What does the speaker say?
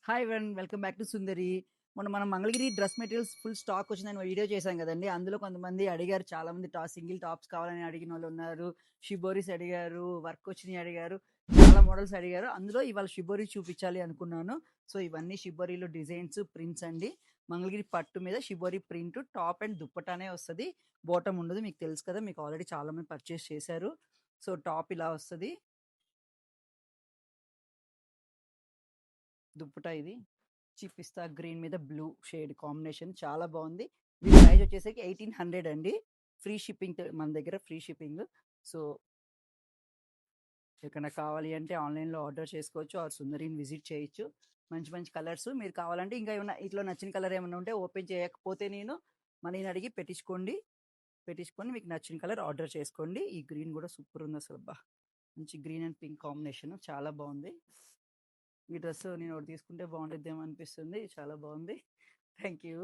Hi everyone. Welcome back to Sundari. మొన్న మనం Mangalagiri dress materials full stock వచ్చిందని వీడియో చేశాం కదండీ! అందులో కొంతమంది అడిగారు, చాలామంది సింగిల్ టాప్స్ కావాలని అడిగినోళ్ళున్నారు. షిబోరీస్ అడిగారు, వర్క్ వచ్చినయి అడిగారు. చాలా మోడల్స్ అడిగారు. అందులో ఇవాళ షిబోరి చూపించాలి అనుకున్నాను. సో, ఇవన్నీ షిబోరిలో డిజైన్స్, ప్రింట్స్ అండి. మంగళగిరి పట్టు మీద షిబోరి ప్రింట్ టాప్ అండ్ దుప్పటానే వస్తది. బాటమ్ ఉండదు. మీకు తెలుసు కదా! మీకు ఆల్రెడీ చాలామంది పర్చేస్ చేశారు. సో, టాప్ ఇలా వస్తది. దుప్పటా ఇది పిస్తా గ్రీన్ మీద బ్లూ షేడ్ కాంబినేషన్ చాలా బాగుంది. దీని ప్రైస్ వచ్చేసరికి 1800 అండి. ఫ్రీ షిప్పింగ్ మన దగ్గర ఫ్రీ షిప్పింగ్. సో ఎక్కడైనా కావాలి అంటే ఆన్లైన్లో ఆర్డర్ చేసుకోవచ్చు, ఆర్ సుందరిని విజిట్ చేయొచ్చు. మంచి మంచి కలర్స్ మీరు కావాలంటే ఇంకా ఏమన్నా ఇట్లా నచ్చిన కలర్ ఏమైనా ఉంటే ఓపెన్ చేయకపోతే నేను మనీని అడిగి పెట్టించుకొని మీకు నచ్చిన కలర్ ఆర్డర్ చేసుకోండి. ఈ గ్రీన్ కూడా సూపర్ ఉంది అసలు. బా మంచి గ్రీన్ అండ్ పింక్ కాంబినేషన్ చాలా బాగుంది. ఈ డ్రెస్ నేను ఒకటి తీసుకుంటే బాగుంటుందేమో అనిపిస్తుంది. చాలా బాగుంది. Thank you.